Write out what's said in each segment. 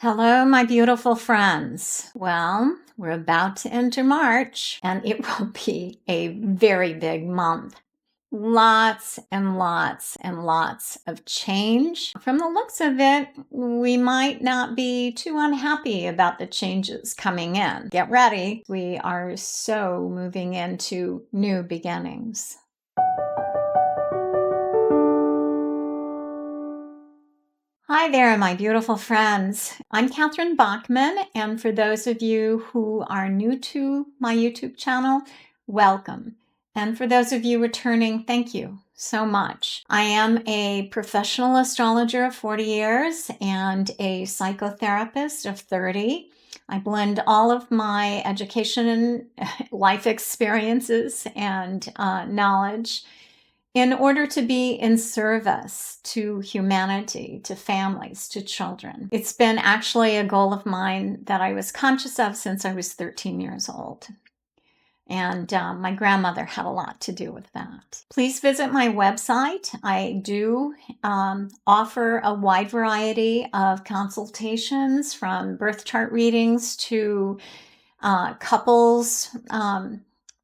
Hello, my beautiful friends. Well, we're about to enter March, and it will be a very big month. Lots and lots and lots of change. From the looks of it, we might not be too unhappy about the changes coming in. Get ready. We are so moving into new beginnings. Hi there, my beautiful friends. I'm Catherine Bachman, and for those of you who are new to my YouTube channel, welcome. And for those of you returning, thank you so much. I am a professional astrologer of 40 years and a psychotherapist of 30. I blend all of my education and life experiences and knowledge in order to be in service to humanity, to families, to children. It's been actually a goal of mine that I was conscious of since I was 13 years old. And my grandmother had a lot to do with that. Please visit my website. I do offer a wide variety of consultations, from birth chart readings to couples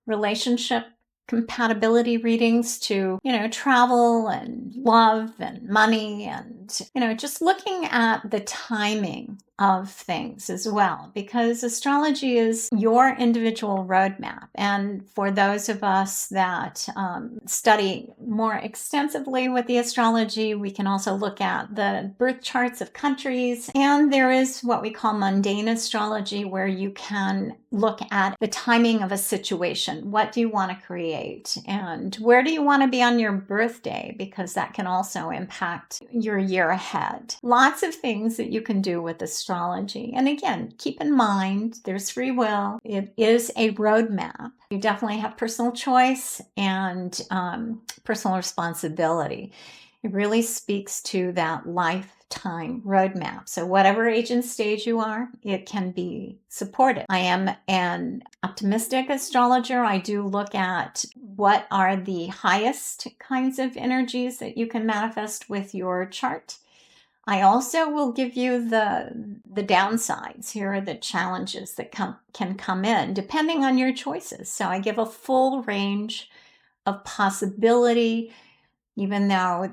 relationship compatibility readings, to, travel and love and money and, just looking at the timing of things as well, because astrology is your individual roadmap. And for those of us that study more extensively with the astrology, we can also look at the birth charts of countries. And there is what we call mundane astrology, where you can look at the timing of a situation. What do you want to create? And where do you want to be on your birthday? Because that can also impact your year ahead. Lots of things that you can do with astrology. And again, keep in mind, there's free will. It is a roadmap. You definitely have personal choice and personal responsibility. It really speaks to that lifetime roadmap. So whatever age and stage you are, it can be supported. I am an optimistic astrologer. I do look at what are the highest kinds of energies that you can manifest with your chart. I also will give you the downsides. Here are the challenges that can come in depending on your choices. So I give a full range of possibility. Even though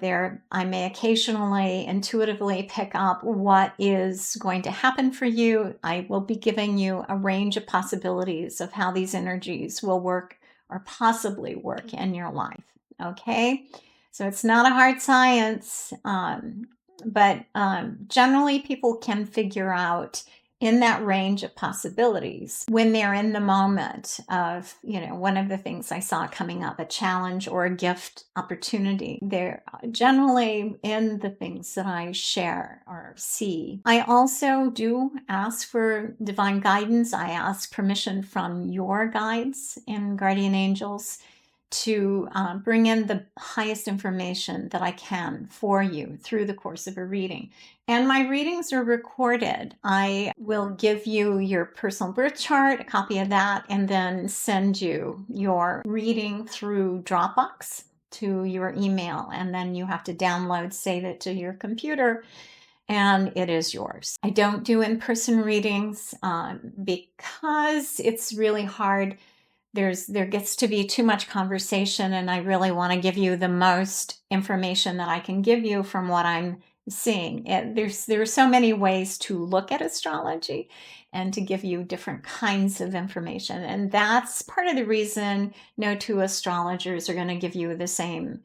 I may occasionally intuitively pick up what is going to happen for you, I will be giving you a range of possibilities of how these energies will work or possibly work in your life. Okay? So it's not a hard science, but generally people can figure out in that range of possibilities when they're in the moment of, one of the things I saw coming up, a challenge or a gift opportunity. They're generally in the things that I share or see. I also do ask for divine guidance. I ask permission from your guides and guardian angels to bring in the highest information that I can for you through the course of a reading. And my readings are recorded. I will give you your personal birth chart, a copy of that, and then send you your reading through Dropbox to your email. And then you have to download, save it to your computer, and it is yours. I don't do in-person readings because it's really hard. There gets to be too much conversation, and I really want to give you the most information that I can give you from what I'm seeing. There are so many ways to look at astrology and to give you different kinds of information. And that's part of the reason no two astrologers are going to give you the same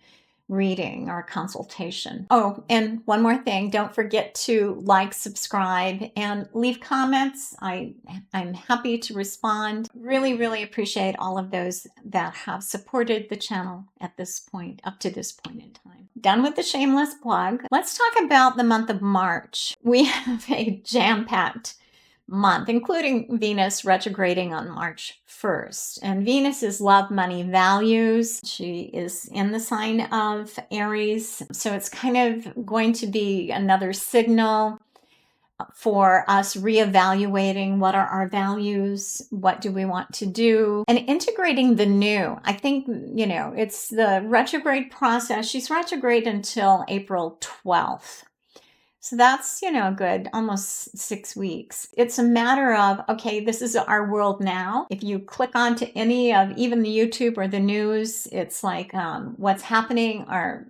reading or consultation. Oh, and one more thing, don't forget to like, subscribe, and leave comments. I'm happy to respond. Really, really appreciate all of those that have supported the channel at this point, up to this point in time. Done with the shameless plug. Let's talk about the month of March. We have a jam-packed month, including Venus retrograding on March 1st. And Venus is love, money, values. She is in the sign of Aries. So it's kind of going to be another signal for us reevaluating what are our values, what do we want to do, and integrating the new. I think, it's the retrograde process. She's retrograde until April 12th. So that's, a good almost 6 weeks. It's a matter of, okay, this is our world now. If you click onto any of even the YouTube or the news, it's like what's happening are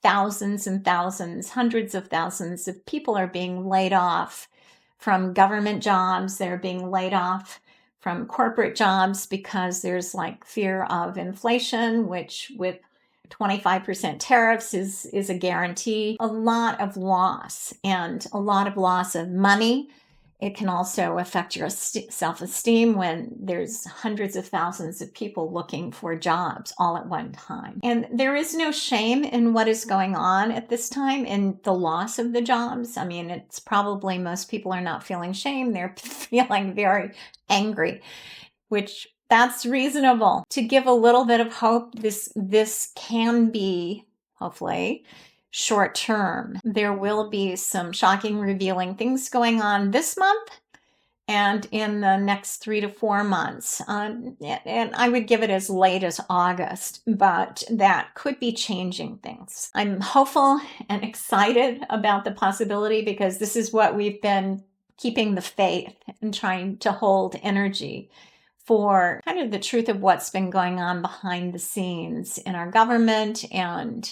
thousands and thousands, hundreds of thousands of people are being laid off from government jobs. They're being laid off from corporate jobs because there's like fear of inflation, which with 25% tariffs is a guarantee. A lot of loss and a lot of loss of money. It can also affect your self-esteem when there's hundreds of thousands of people looking for jobs all at one time. And there is no shame in what is going on at this time in the loss of the jobs. I mean, it's probably most people are not feeling shame. They're feeling very angry, which that's reasonable. To give a little bit of hope, this can be, hopefully, short term. There will be some shocking, revealing things going on this month and in the next 3 to 4 months. And I would give it as late as August, but that could be changing things. I'm hopeful and excited about the possibility because this is what we've been keeping the faith and trying to hold energy for kind of the truth of what's been going on behind the scenes in our government and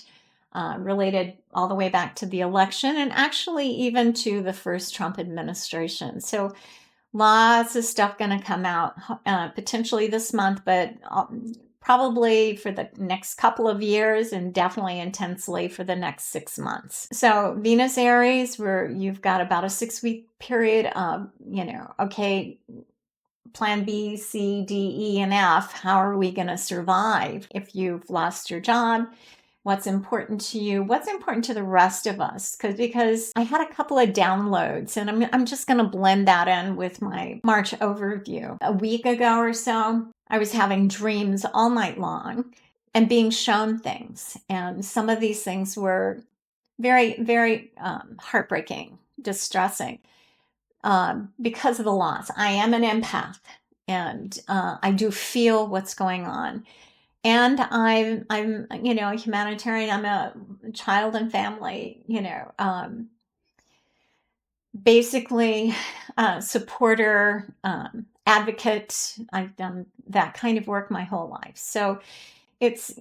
related all the way back to the election and actually even to the first Trump administration. So lots of stuff going to come out potentially this month, but probably for the next couple of years and definitely intensely for the next 6 months. So Venus Aries, where you've got about a 6-week period of, okay, plan B, C, D, E, and F. How are we going to survive if you've lost your job? What's important to you? What's important to the rest of us? Because I had a couple of downloads, and I'm just going to blend that in with my March overview. A week ago or so, I was having dreams all night long and being shown things. And some of these things were very, very heartbreaking, distressing. Because of the loss. I am an empath and I do feel what's going on. And I'm a humanitarian. I'm a child and family, basically supporter, advocate. I've done that kind of work my whole life. So it's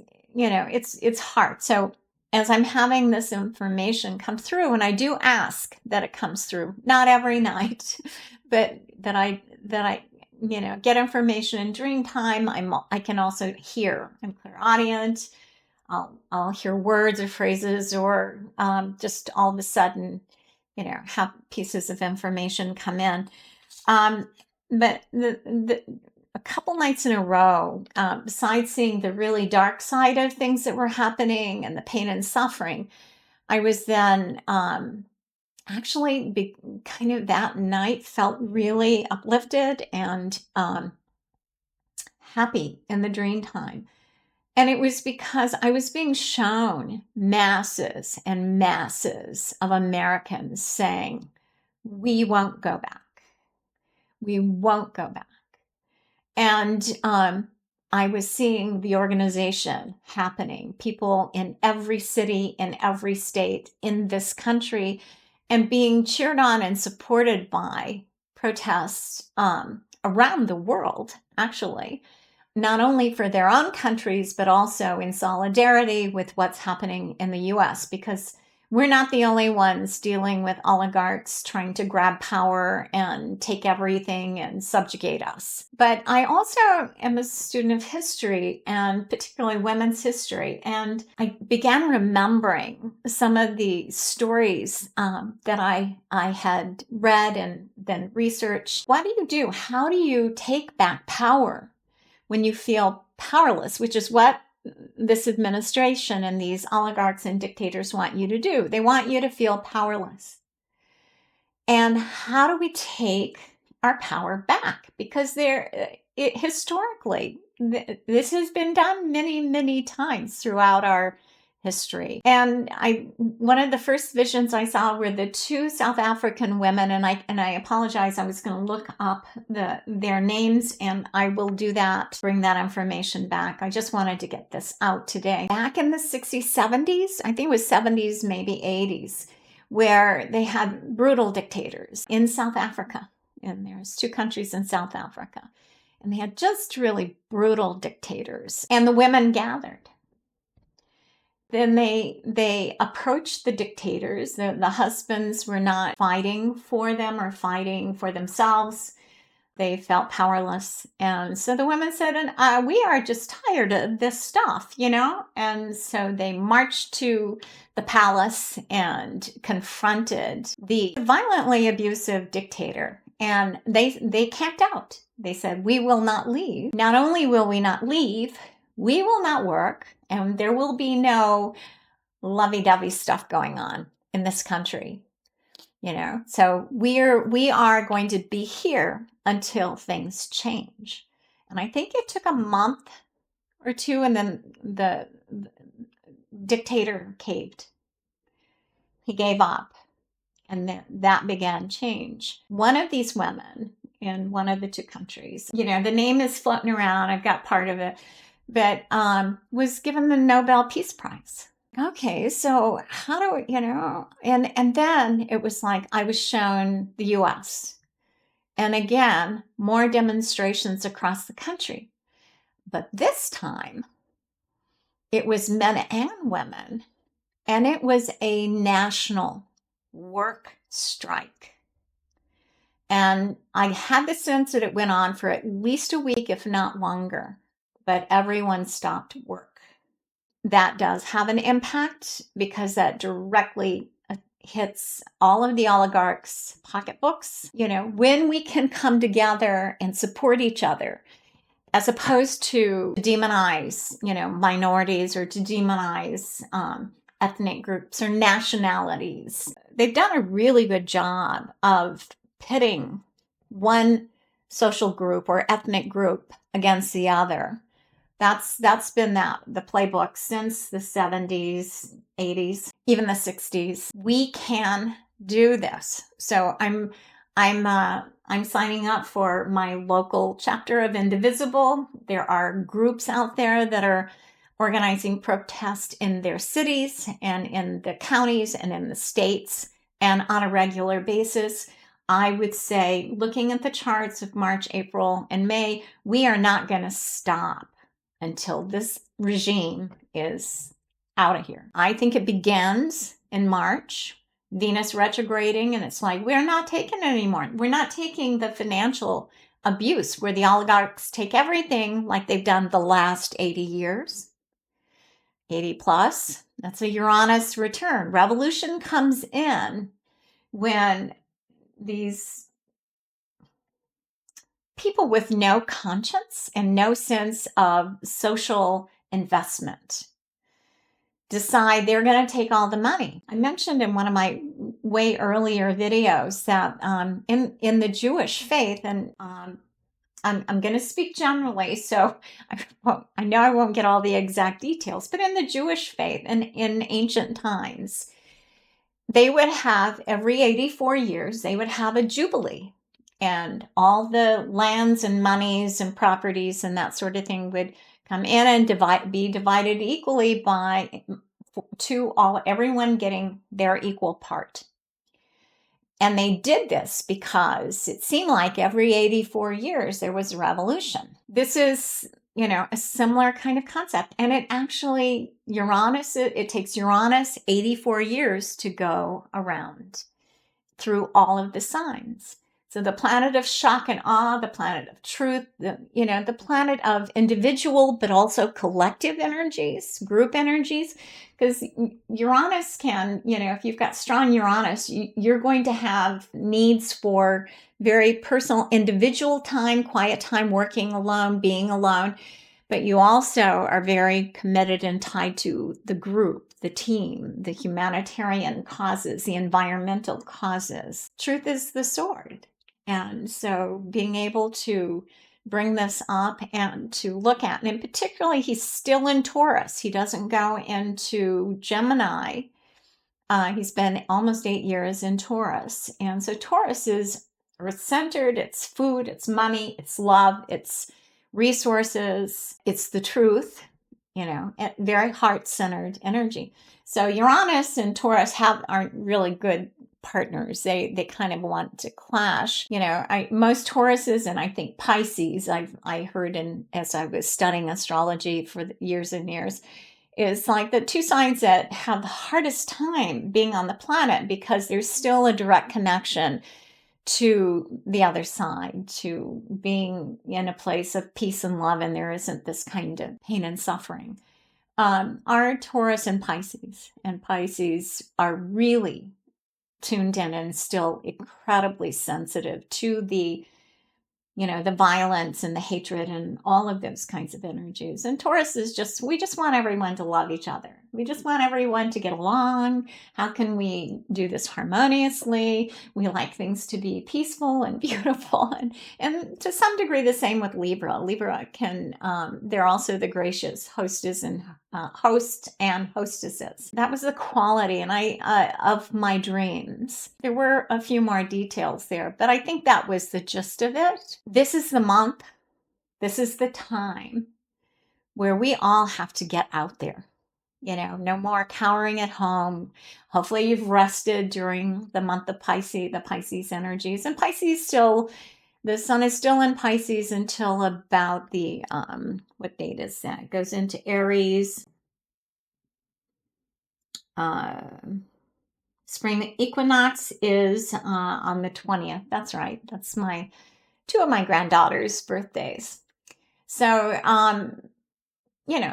hard. So as I'm having this information come through, and I do ask that it comes through, not every night, but that I get information in dream time. I can also hear. I'm clairaudient. I'll hear words or phrases, or just all of a sudden, have pieces of information come in. But a couple nights in a row, besides seeing the really dark side of things that were happening and the pain and suffering, I was then actually kind of that night felt really uplifted and happy in the dream time. And it was because I was being shown masses and masses of Americans saying, we won't go back. We won't go back. And I was seeing the organization happening, people in every city, in every state in this country, and being cheered on and supported by protests around the world, actually, not only for their own countries, but also in solidarity with what's happening in the US, because we're not the only ones dealing with oligarchs trying to grab power and take everything and subjugate us. But I also am a student of history, and particularly women's history. And I began remembering some of the stories that I had read and then researched. What do you do? How do you take back power when you feel powerless, which is what this administration and these oligarchs and dictators want you to do? They want you to feel powerless. And how do we take our power back? Because historically, this has been done many, many times throughout our history. And one of the first visions I saw were the two South African women, and I apologize, I was going to look up their names, and I will do that, bring that information back. I just wanted to get this out today. Back in the 60s, 70s, I think it was 70s, maybe 80s, where they had brutal dictators in South Africa. And there's 2 countries in South Africa. And they had just really brutal dictators. And the women gathered. Then they approached the dictators. The husbands were not fighting for them or fighting for themselves. They felt powerless. And so the women said, we are just tired of this stuff, And so they marched to the palace and confronted the violently abusive dictator. And they camped out. They said, we will not leave. Not only will we not leave, we will not work, and there will be no lovey-dovey stuff going on in this country. So we are going to be here until things change. And I think it took a month or 2, and then the dictator caved. He gave up, and then that began change. One of these women in one of the 2 countries, the name is floating around, I've got part of it, but was given the Nobel Peace Prize. Okay, so how do we, and then it was like I was shown the US. And again, more demonstrations across the country. But this time, it was men and women. And it was a national work strike. And I had the sense that it went on for at least a week, if not longer. But everyone stopped work. That does have an impact because that directly hits all of the oligarchs' pocketbooks. When we can come together and support each other, as opposed to demonize, minorities, or to demonize ethnic groups or nationalities. They've done a really good job of pitting one social group or ethnic group against the other. That's been the playbook since the 70s, 80s, even the 60s. We can do this. So I'm signing up for my local chapter of Indivisible. There are groups out there that are organizing protests in their cities and in the counties and in the states, and on a regular basis. I would say, looking at the charts of March, April, and May, we are not going to stop until this regime is out of here. I think it begins in March, Venus retrograding, and it's like, we're not taking it anymore. We're not taking the financial abuse where the oligarchs take everything like they've done the last 80 years. 80 plus, that's a Uranus return. Revolution comes in when these people with no conscience and no sense of social investment decide they're going to take all the money. I mentioned in one of my way earlier videos that in the Jewish faith, and I'm going to speak generally, so I know I won't get all the exact details, but in the Jewish faith and in ancient times, they would have every 84 years, they would have a jubilee. And all the lands and monies and properties and that sort of thing would come in and be divided equally to everyone getting their equal part. And they did this because it seemed like every 84 years there was a revolution. This is, a similar kind of concept. And it actually, it takes Uranus 84 years to go around through all of the signs. So the planet of shock and awe, the planet of truth, the planet of individual, but also collective energies, group energies, because Uranus can, if you've got strong Uranus, you're going to have needs for very personal, individual time, quiet time, working alone, being alone, but you also are very committed and tied to the group, the team, the humanitarian causes, the environmental causes. Truth is the sword. And so being able to bring this up and to look at, and particularly he's still in Taurus. He doesn't go into Gemini. He's been almost 8 years in Taurus. And so Taurus is earth-centered. It's food, it's money, it's love, it's resources, it's the truth. very heart-centered energy. So Uranus and Taurus aren't really good partners. They kind of want to clash. Most Tauruses, and I think Pisces, I heard as I was studying astrology for years and years, is like the two signs that have the hardest time being on the planet because there's still a direct connection to the other side, to being in a place of peace and love, and there isn't this kind of pain and suffering. Are Taurus and Pisces are really tuned in and still incredibly sensitive to the violence and the hatred and all of those kinds of energies. And Taurus is we just want everyone to love each other. We just want everyone to get along. How can we do this harmoniously? We like things to be peaceful and beautiful. And to some degree, the same with Libra. Libra they're also the gracious hosts and hostesses. That was the quality of my dreams. There were a few more details there, but I think that was the gist of it. This is the month. This is the time where we all have to get out there. No more cowering at home. Hopefully you've rested during the month of Pisces, the Pisces energies. And Pisces the sun is still in Pisces until about the, what date is that? It goes into Aries. Spring equinox is on the 20th. That's right. That's two of my granddaughters' birthdays. So,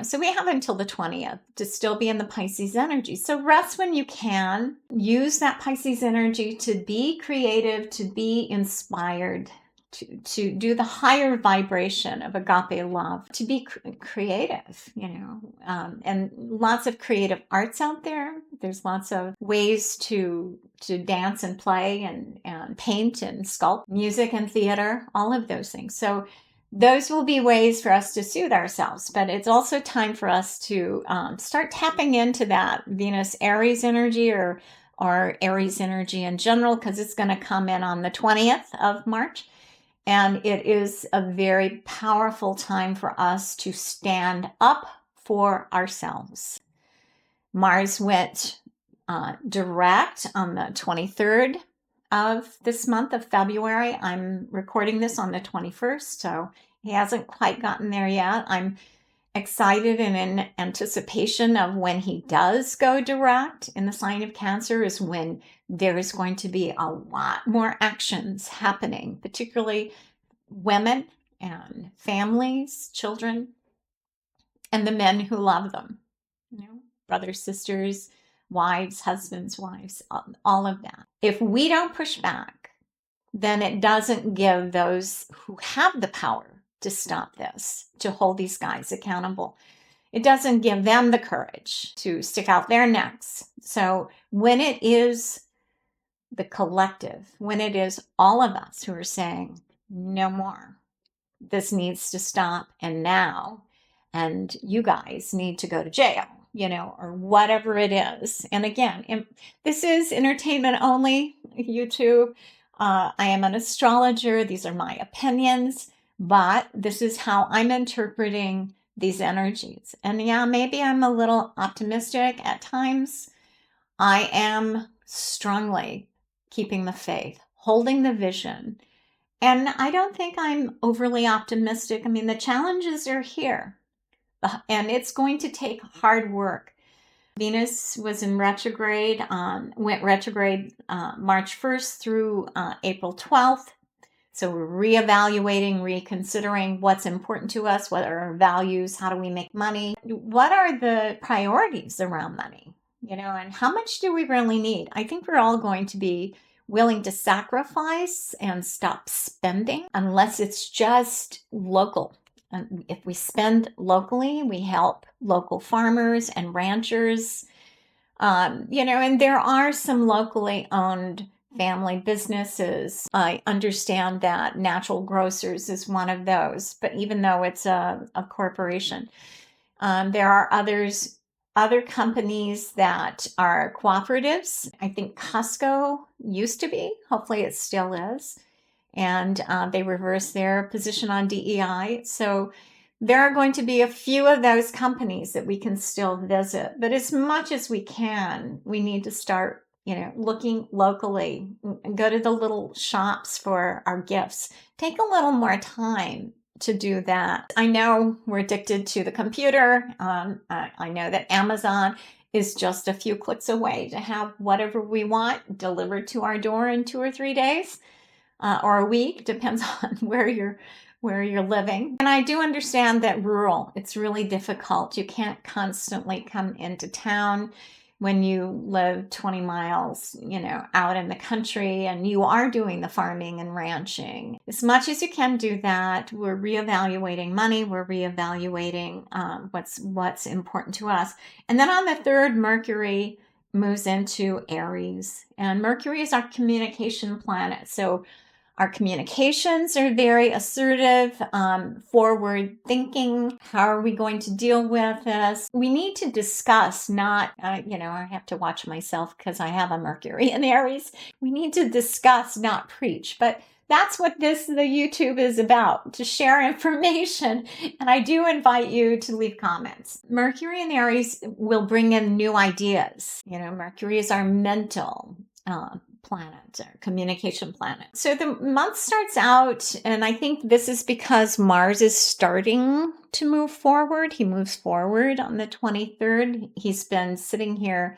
so we have until the 20th to still be in the Pisces energy. So rest when you can. Use that Pisces energy to be creative, to be inspired, to do the higher vibration of agape love, to be creative, and lots of creative arts out there. There's lots of ways to dance and play and paint and sculpt, music and theater, all of those things. So those will be ways for us to soothe ourselves, but it's also time for us to start tapping into that Venus Aries energy or Aries energy in general, because it's going to come in on the 20th of March. And it is a very powerful time for us to stand up for ourselves. Mars went direct on the 23rd of this month of February. I'm recording this on the 21st, so he hasn't quite gotten there yet. I'm excited and in anticipation of when he does go direct in the sign of Cancer is when there is going to be a lot more actions happening, particularly women and families, children, and the men who love them, brothers, sisters, wives, husbands, wives, all of that. If we don't push back, then it doesn't give those who have the power to stop this, to hold these guys accountable. It doesn't give them the courage to stick out their necks. So when it is the collective, when it is all of us who are saying, no more, this needs to stop, and now, and you guys need to go to jail, or whatever it is. And again, this is entertainment only, YouTube. I am an astrologer. These are my opinions, but this is how I'm interpreting these energies. And yeah, maybe I'm a little optimistic at times. I am strongly keeping the faith, holding the vision. And I don't think I'm overly optimistic. I mean, the challenges are here, and it's going to take hard work. Venus was in retrograde, went retrograde March 1st through April 12th. So we're reevaluating, reconsidering what's important to us, what are our values, how do we make money, what are the priorities around money, and how much do we really need? I think we're all going to be willing to sacrifice and stop spending unless it's just local. And if we spend locally, we help local farmers and ranchers, and there are some locally owned family businesses. I understand that Natural Grocers is one of those, but even though it's a corporation, there are other companies that are cooperatives. I think Costco used to be, hopefully it still is, and they reversed their position on DEI. So There are going to be a few of those companies that we can still visit, but as much as we can, we need to start, looking locally and go to the little shops for our gifts. Take a little more time to do that. I know we're addicted to the computer. I know that Amazon is just a few clicks away to have whatever we want delivered to our door in 2 or 3 days, or a week, depends on where you're living. And I do understand that rural, it's really difficult. You can't constantly come into town when you live 20 miles, out in the country and you are doing the farming and ranching. As much as you can do that, we're reevaluating money, we're reevaluating what's important to us. And then on the 3rd, Mercury moves into Aries, and Mercury is our communication planet. So our communications are very assertive, forward thinking. How are we going to deal with this? We need to discuss, not, I have to watch myself because I have a Mercury in Aries. We need to discuss, not preach. But that's what the YouTube is about, to share information. And I do invite you to leave comments. Mercury in Aries will bring in new ideas. Mercury is our mental planet, or communication planet. So the month starts out, and I think this is because Mars is starting to move forward. He moves forward on the 23rd. He's been sitting here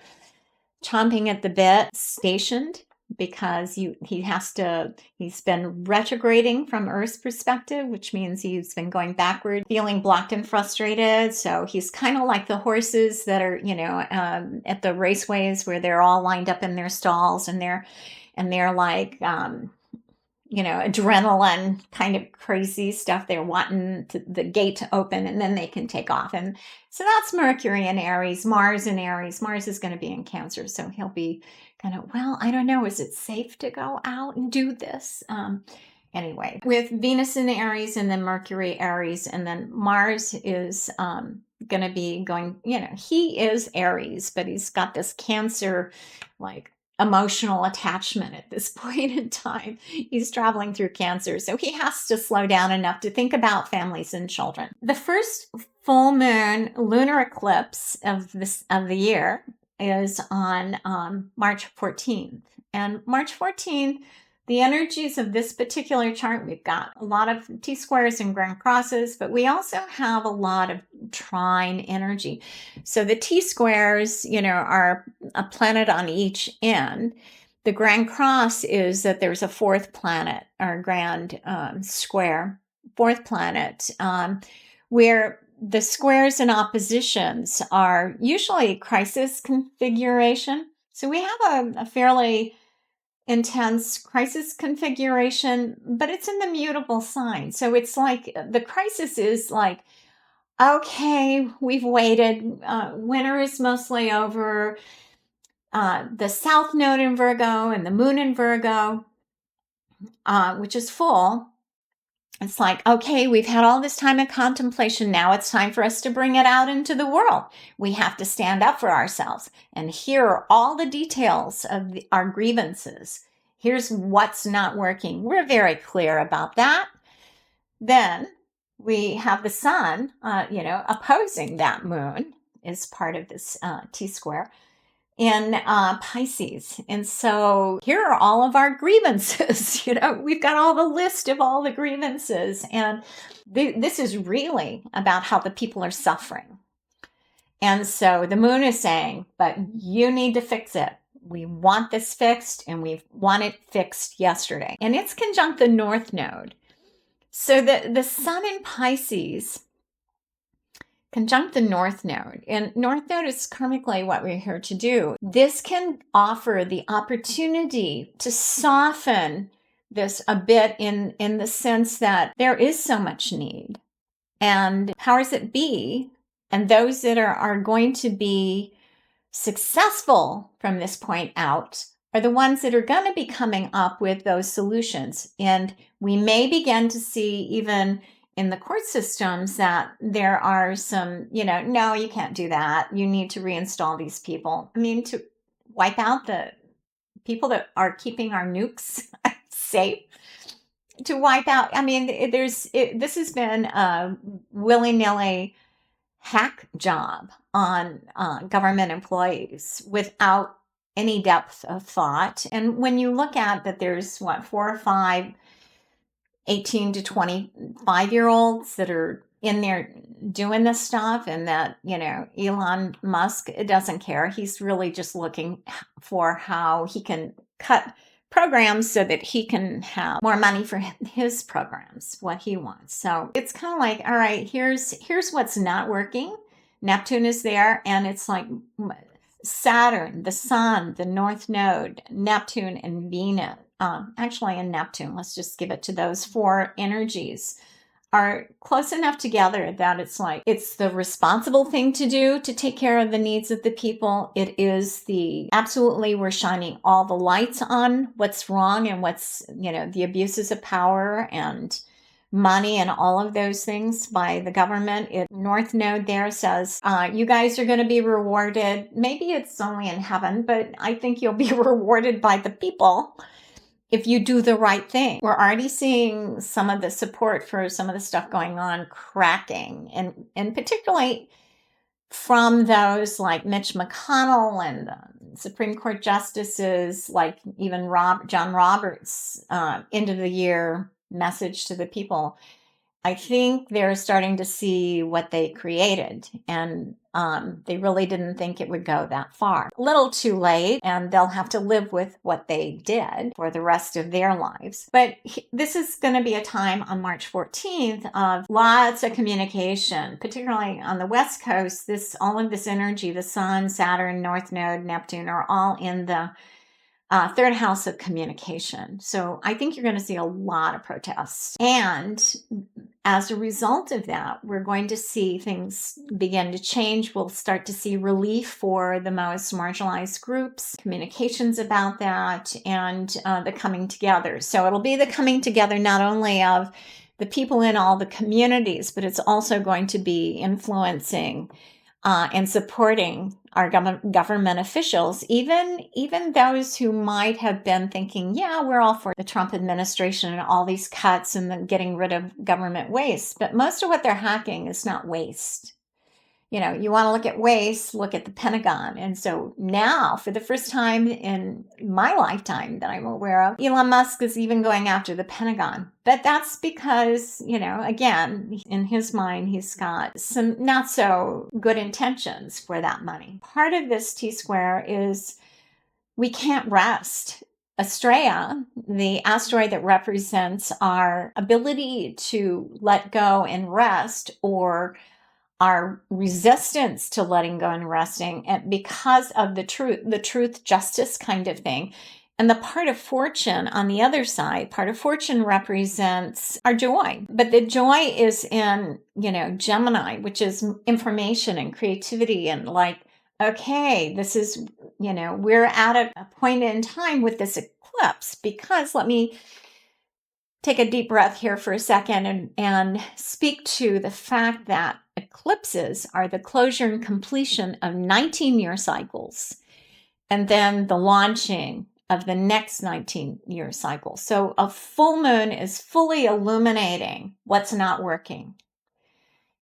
chomping at the bit, stationed, because he's been retrograding from Earth's perspective, which means he's been going backward, feeling blocked and frustrated. So he's kind of like the horses that are, at the raceways where they're all lined up in their stalls, and they're like, adrenaline kind of crazy stuff. They're wanting the gate to open and then they can take off. And so that's Mercury in Aries, Mars in Aries. Mars is going to be in Cancer. So he'll be kind of, well, I don't know. Is it safe to go out and do this? Anyway, with Venus in Aries and then Mercury Aries, and then Mars is going to be going, he is Aries, but he's got this Cancer, like, emotional attachment at this point in time. He's traveling through Cancer, so he has to slow down enough to think about families and children. The first full moon lunar eclipse of the year is on March 14th. And March 14th, the energies of this particular chart, we've got a lot of T-squares and grand crosses, but we also have a lot of trine energy. So the T-squares, are a planet on each end. The grand cross is that there's a fourth planet, or grand square, fourth planet, where the squares and oppositions are usually crisis configuration. So we have a fairly intense crisis configuration, but it's in the mutable sign. So it's like the crisis is like, okay, we've waited. Winter is mostly over. The South Node in Virgo and the Moon in Virgo, which is full. It's like, okay, we've had all this time of contemplation. Now it's time for us to bring it out into the world. We have to stand up for ourselves. And here are all the details of our grievances. Here's what's not working. We're very clear about that. Then we have the sun, opposing that moon is part of this T-square in Pisces. And so here are all of our grievances. We've got all the list of all the grievances. And this is really about how the people are suffering. And so the moon is saying, but you need to fix it. We want this fixed, and we want it fixed yesterday. And it's conjunct the North Node. So the sun in Pisces conjunct the North Node. And North Node is karmically what we're here to do. This can offer the opportunity to soften this a bit in the sense that there is so much need. And powers that be, and those that are going to be successful from this point out, are the ones that are going to be coming up with those solutions. And we may begin to see even in the court systems that there are some, no, you can't do that. You need to reinstall these people. I mean, to wipe out the people that are keeping our nukes safe. to wipe out. I mean, this has been a willy-nilly hack job on government employees without any depth of thought. And when you look at that, there's 4 or 5 18 to 25-year-olds that are in there doing this stuff, and that, Elon Musk doesn't care. He's really just looking for how he can cut programs so that he can have more money for his programs, what he wants. So it's kind of like, all right, here's what's not working. Neptune is there, and it's like Saturn, the Sun, the North Node, Neptune, and Venus. Actually, in Neptune, let's just give it to those 4 energies, are close enough together that it's like it's the responsible thing to do to take care of the needs of the people. It is absolutely, we're shining all the lights on what's wrong and what's, the abuses of power and money and all of those things by the government. North Node there says, you guys are going to be rewarded. Maybe it's only in heaven, but I think you'll be rewarded by the people if you do the right thing. We're already seeing some of the support for some of the stuff going on cracking, and particularly from those like Mitch McConnell and Supreme Court justices, like even John Roberts' end of the year message to the people. I think they're starting to see what they created, and they really didn't think it would go that far. A little too late, and they'll have to live with what they did for the rest of their lives. But this is going to be a time on March 14th of lots of communication, particularly on the West Coast. All of this energy, the Sun, Saturn, North Node, Neptune, are all in the 3rd house of communication. So I think you're going to see a lot of protests. And as a result of that, we're going to see things begin to change. We'll start to see relief for the most marginalized groups, communications about that, and the coming together. So it'll be the coming together not only of the people in all the communities, but it's also going to be influencing and supporting our government officials, even those who might have been thinking, yeah, we're all for the Trump administration and all these cuts and then getting rid of government waste. But most of what they're hacking is not waste. You want to look at waste, look at the Pentagon. And so now, for the first time in my lifetime that I'm aware of, Elon Musk is even going after the Pentagon. But that's because, again, in his mind, he's got some not so good intentions for that money. Part of this T-square is we can't rest. Astraea, the asteroid that represents our ability to let go and rest, or our resistance to letting go and resting, and because of the truth, justice kind of thing. And the part of fortune on the other side, part of fortune represents our joy. But the joy is in, Gemini, which is information and creativity, and like, okay, this is, we're at a point in time with this eclipse, because let me take a deep breath here for a second and speak to the fact that eclipses are the closure and completion of 19-year cycles, and then the launching of the next 19-year cycle. So a full moon is fully illuminating what's not working.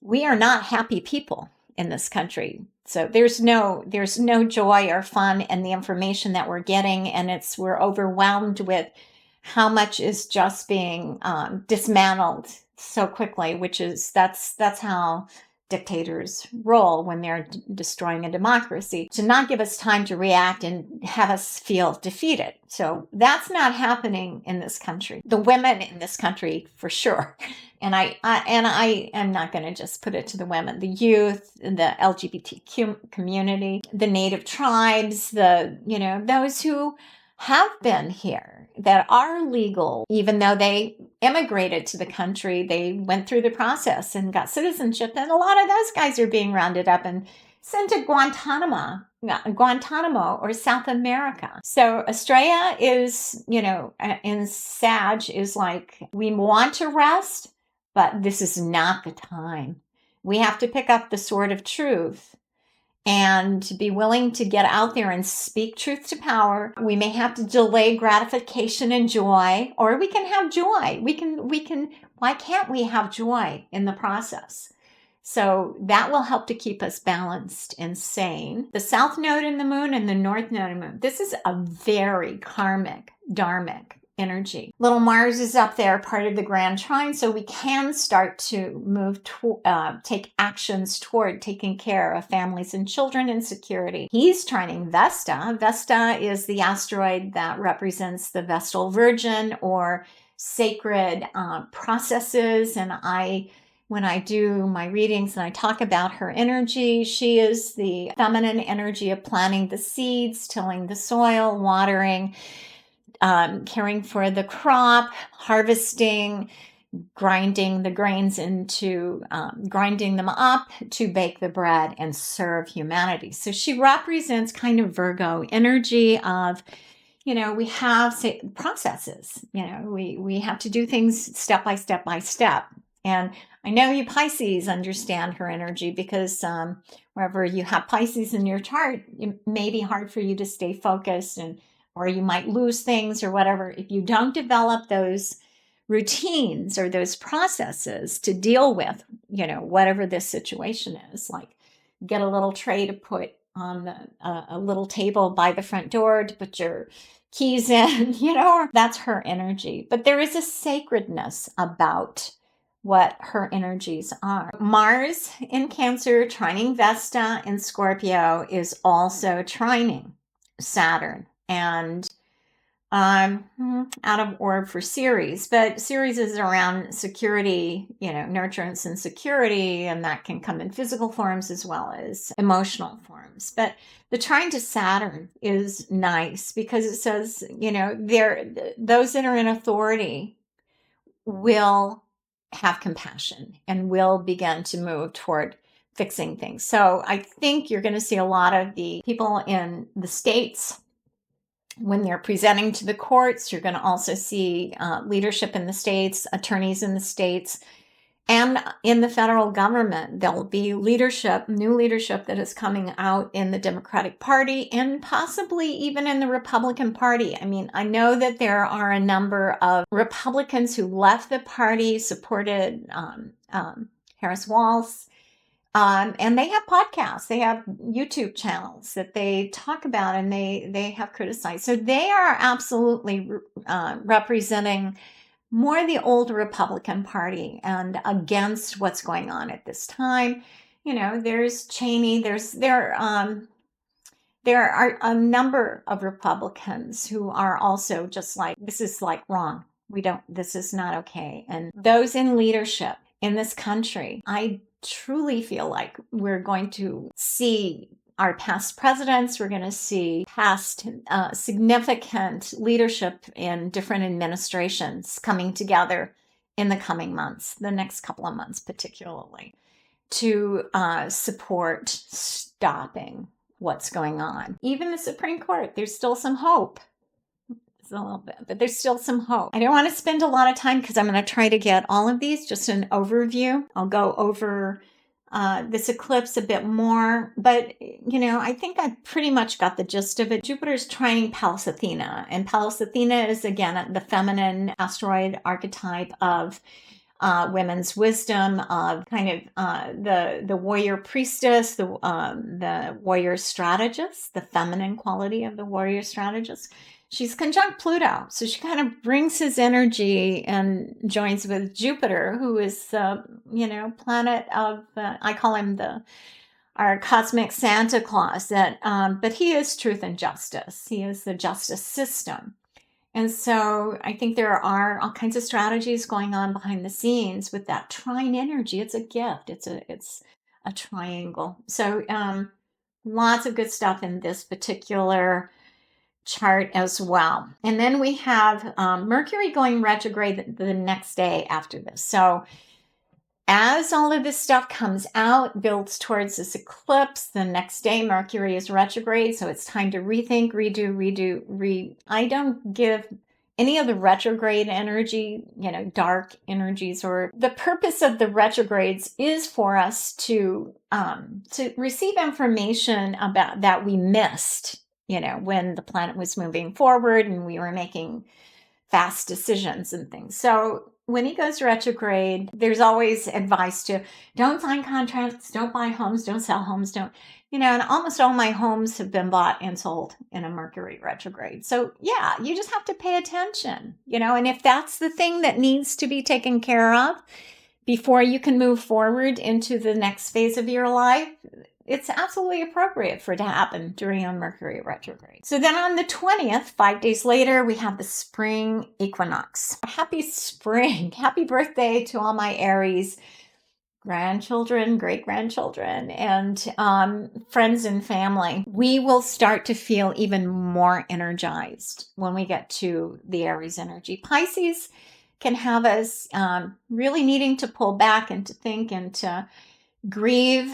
We are not happy people in this country. So there's no joy or fun in the information that we're getting, and we're overwhelmed with how much is just being dismantled so quickly, that's how dictators roll when they're destroying a democracy, to not give us time to react and have us feel defeated. So that's not happening in this country. The women in this country, for sure. And I am not going to just put it to the women, the youth, the LGBTQ community, the native tribes, those who have been here, that are legal, even though they immigrated to the country. They went through the process and got citizenship, and a lot of those guys are being rounded up and sent to Guantanamo or South America. So Astraea is, in Sag is like, we want to rest, but this is not the time. We have to pick up the sword of truth and to be willing to get out there and speak truth to power. We may have to delay gratification and joy, or we can have joy. Why can't we have joy in the process? So that will help to keep us balanced and sane. The South Node in the moon and the North Node in the moon. This is a very karmic, dharmic energy. Little Mars is up there, part of the Grand Trine, so we can start to move take actions toward taking care of families and children and security. He's trining Vesta. Vesta is the asteroid that represents the Vestal Virgin or sacred processes, and when I do my readings and I talk about her energy, she is the feminine energy of planting the seeds, tilling the soil, watering, caring for the crop, harvesting, grinding the grains into, grinding them up to bake the bread and serve humanity. So she represents kind of Virgo energy of, we have processes, we have to do things step by step by step. And I know you Pisces understand her energy because wherever you have Pisces in your chart, it may be hard for you to stay focused, or you might lose things or whatever if you don't develop those routines or those processes to deal with, whatever this situation is. Like get a little tray to put on a little table by the front door to put your keys in, that's her energy. But there is a sacredness about what her energies are. Mars in Cancer, trining Vesta in Scorpio, is also trining Saturn and out of orb for Ceres. But Ceres is around security, nurturance and security, and that can come in physical forms as well as emotional forms. But the trine to Saturn is nice because it says, those that are in authority will have compassion and will begin to move toward fixing things. So I think you're going to see a lot of the people in the states when they're presenting to the courts. You're going to also see leadership in the states, attorneys in the states, and in the federal government. There'll be new leadership that is coming out in the Democratic Party and possibly even in the Republican Party. I mean, I know that there are a number of Republicans who left the party, supported Harris Walz, and they have podcasts, they have YouTube channels that they talk about, and they have criticized. So they are absolutely representing more the old Republican Party and against what's going on at this time. There's Cheney, there are a number of Republicans who are also just like, this is like wrong. This is not okay. And those in leadership in this country, I truly feel like we're going to see our past presidents, we're going to see past significant leadership in different administrations coming together in the coming months, the next couple of months particularly, to support stopping what's going on. Even the Supreme Court, there's still some hope. It's a little bit, but there's still some hope. I don't want to spend a lot of time because I'm going to try to get all of these, just an overview. I'll go over this eclipse a bit more, but I think I pretty much got the gist of it. Jupiter's trining Pallas Athena, and Pallas Athena is again the feminine asteroid archetype of women's wisdom, of kind of the warrior priestess, the warrior strategist, the feminine quality of the warrior strategist. She's conjunct Pluto, so she kind of brings his energy and joins with Jupiter, who is the planet of I call him our cosmic Santa Claus. But he is truth and justice. He is the justice system, and so I think there are all kinds of strategies going on behind the scenes with that trine energy. It's a gift. It's a triangle. So lots of good stuff in this particular chart as well. And then we have Mercury going retrograde the next day after this. So as all of this stuff comes out, builds towards this eclipse, the next day Mercury is retrograde. So it's time to rethink, redo. I don't give any of the retrograde energy, dark energies, or the purpose of the retrogrades is for us to receive information about that we missed, when the planet was moving forward and we were making fast decisions and things. So when he goes retrograde, there's always advice to don't sign contracts, don't buy homes, don't sell homes, and almost all my homes have been bought and sold in a Mercury retrograde. So yeah, you just have to pay attention, and if that's the thing that needs to be taken care of before you can move forward into the next phase of your life, it's absolutely appropriate for it to happen during a Mercury retrograde. So then on the 20th, 5 days later, we have the spring equinox. Happy spring. Happy birthday to all my Aries grandchildren, great-grandchildren, and friends and family. We will start to feel even more energized when we get to the Aries energy. Pisces can have us really needing to pull back and to think and to grieve.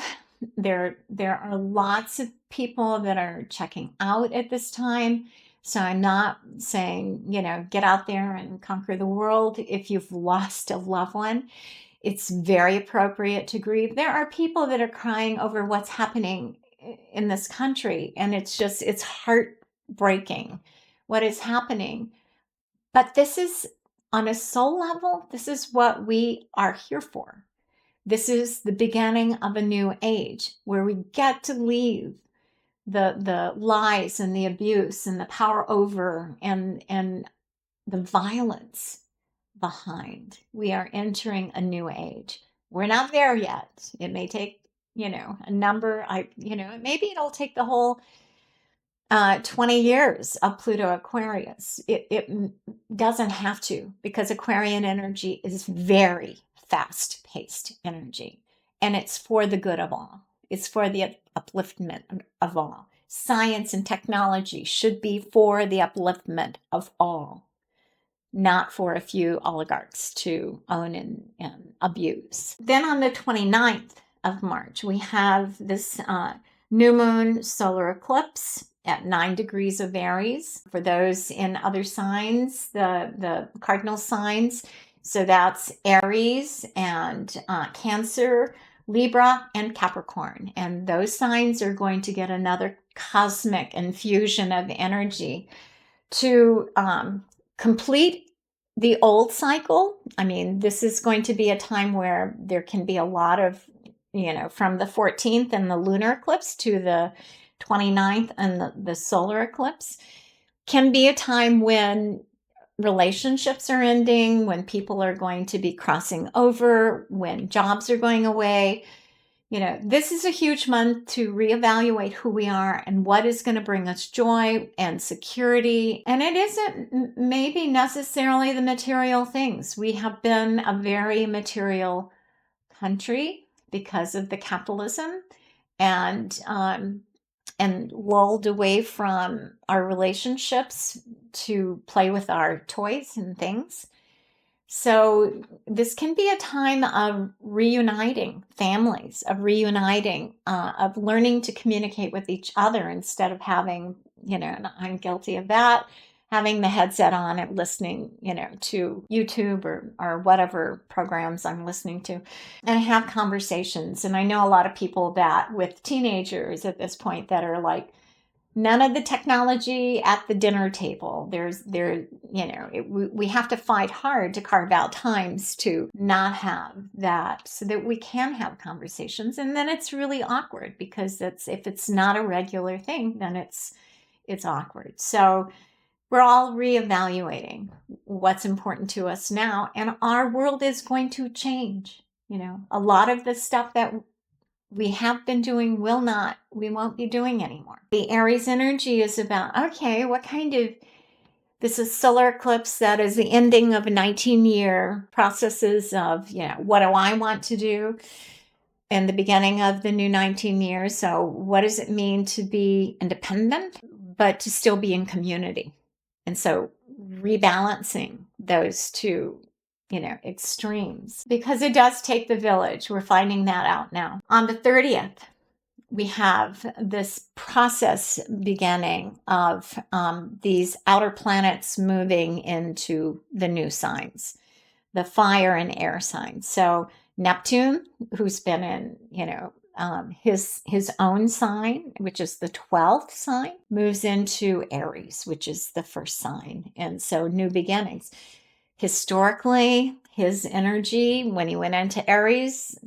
There are lots of people that are checking out at this time. So I'm not saying, get out there and conquer the world if you've lost a loved one. It's very appropriate to grieve. There are people that are crying over what's happening in this country, and it's heartbreaking what is happening. But this is, on a soul level, this is what we are here for. This is the beginning of a new age where we get to leave the lies and the abuse and the power over and the violence behind. We are entering a new age. We're not there yet. It may take, a number. Maybe it'll take the whole 20 years of Pluto Aquarius. It doesn't have to, because Aquarian energy is very fast-paced energy, and it's for the good of all. It's for the upliftment of all. Science and technology should be for the upliftment of all, not for a few oligarchs to own and abuse. Then on the 29th of March, we have this new moon solar eclipse at 9 degrees of Aries. For those in other signs, the cardinal signs, so that's Aries and Cancer, Libra, and Capricorn. And those signs are going to get another cosmic infusion of energy to complete the old cycle. I mean, this is going to be a time where there can be a lot of, from the 14th and the lunar eclipse to the 29th and the solar eclipse, can be a time when relationships are ending, when people are going to be crossing over, when jobs are going away. This is a huge month to reevaluate who we are and what is going to bring us joy and security. And it isn't maybe necessarily the material things. We have been a very material country because of the capitalism and lulled away from our relationships to play with our toys and things. So this can be a time of reuniting families, of learning to communicate with each other instead of having, and I'm guilty of that, having the headset on and listening, to YouTube or whatever programs I'm listening to, and have conversations. And I know a lot of people that with teenagers at this point that are like, none of the technology at the dinner table. We have to fight hard to carve out times to not have that so that we can have conversations. And then it's really awkward because if it's not a regular thing, then it's awkward. So we're all reevaluating what's important to us now, and our world is going to change. A lot of the stuff that we have been doing we won't be doing anymore. The Aries energy is about, okay, this is solar eclipse that is the ending of a 19-year processes of, what do I want to do in the beginning of the new 19 years? So what does it mean to be independent, but to still be in community? And so rebalancing those two extremes, because it does take the village. We're finding that out now. On the 30th, we have this process beginning of these outer planets moving into the new signs, the fire and air signs. So Neptune, who's been in, his own sign, which is the 12th sign, moves into Aries, which is the first sign. And so new beginnings. Historically, his energy when he went into Aries,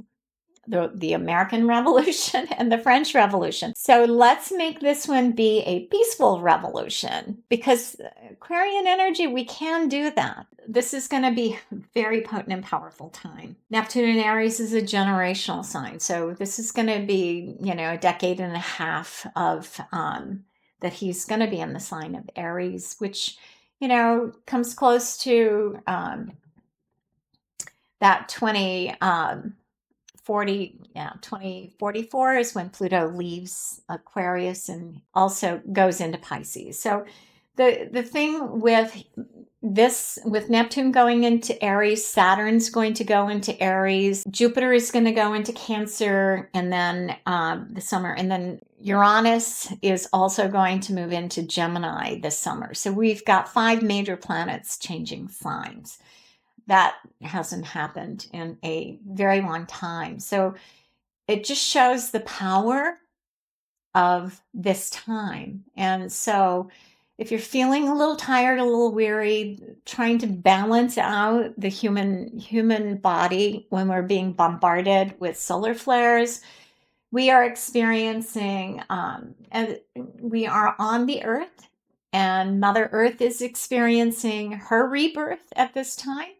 the American Revolution and the French Revolution. So let's make this one be a peaceful revolution, because Aquarian energy, we can do that. This is going to be a very potent and powerful time. Neptune in Aries is a generational sign. So this is going to be, a decade and a half of that he's going to be in the sign of Aries, which, comes close to that 2044 is when Pluto leaves Aquarius and also goes into Pisces. So the thing with this, with Neptune going into Aries, Saturn's going to go into Aries, Jupiter is going to go into Cancer, and then the summer, and then Uranus is also going to move into Gemini this summer. So we've got 5 major planets changing signs. That hasn't happened in a very long time. So it just shows the power of this time. And so if you're feeling a little tired, a little weary, trying to balance out the human body when we're being bombarded with solar flares, we are experiencing, and we are on the earth, and Mother Earth is experiencing her rebirth at this time.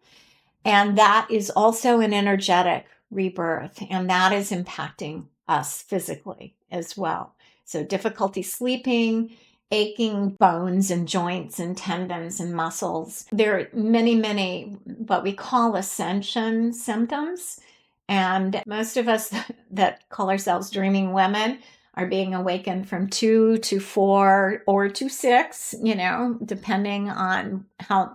And that is also an energetic rebirth, and that is impacting us physically as well. So difficulty sleeping, aching bones and joints and tendons and muscles. There are many, what we call ascension symptoms. And most of us that call ourselves dreaming women are being awakened from 2 to 4 or to 6, depending on how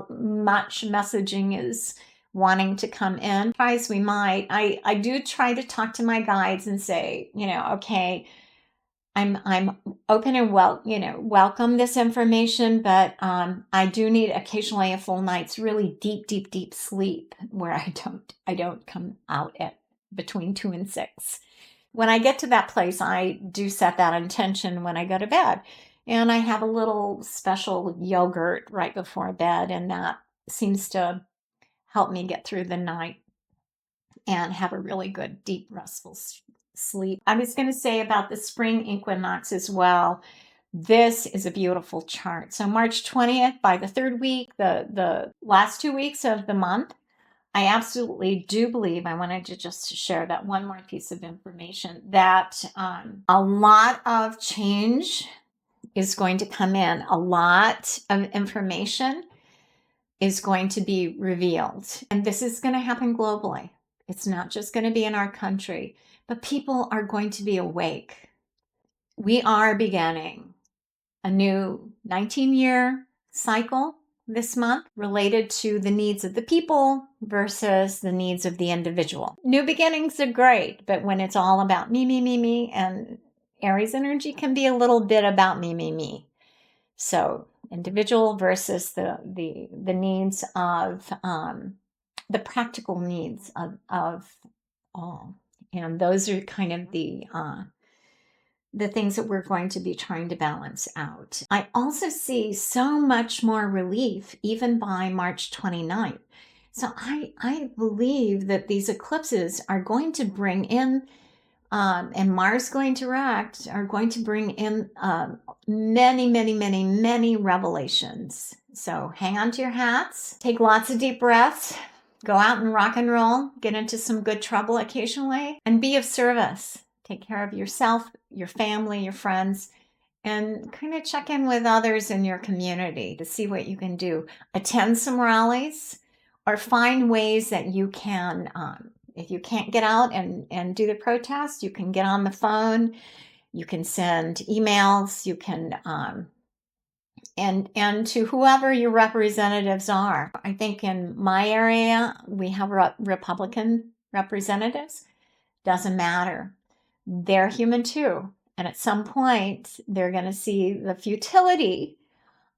much messaging is wanting to come in. As we might, I do try to talk to my guides and say, okay, I'm open and welcome this information, but I do need occasionally a full night's really deep sleep where I don't come out at between 2 and 6. When I get to that place, I do set that intention when I go to bed, and I have a little special yogurt right before bed, and that seems to help me get through the night and have a really good, deep, restful sleep. I was going to say about the spring equinox as well. This is a beautiful chart. So March 20th, by the 3rd week, the last 2 weeks of the month, I absolutely do believe, I wanted to just share that one more piece of information, that a lot of change is going to come in. A lot of information is going to be revealed. And this is going to happen globally. It's not just going to be in our country, but people are going to be awake. We are beginning a new 19-year cycle this month related to the needs of the people versus the needs of the individual. New beginnings are great, but when it's all about me, and Aries energy can be a little bit about me. So individual versus the needs of the practical needs of all. And those are kind of the things that we're going to be trying to balance out. I also see so much more relief even by March 29th. So I believe that these eclipses are going to bring in, and Mars going direct, are going to bring in many revelations. So hang on to your hats, take lots of deep breaths, go out and rock and roll, get into some good trouble occasionally, and be of service. Take care of yourself, your family, your friends, and kind of check in with others in your community to see what you can do. Attend some rallies or find ways that you can, if you can't get out and do the protest, you can get on the phone, you can send emails, you can, and to whoever your representatives are. I think in my area, we have Republican representatives. Doesn't matter. they're human too. And at some point, they're going to see the futility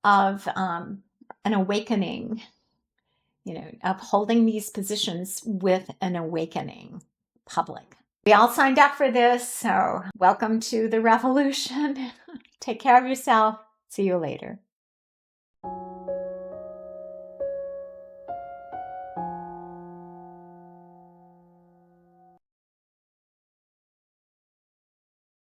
of an awakening, of holding these positions with an awakening public. We all signed up for this, so welcome to the revolution. Take care of yourself. See you later.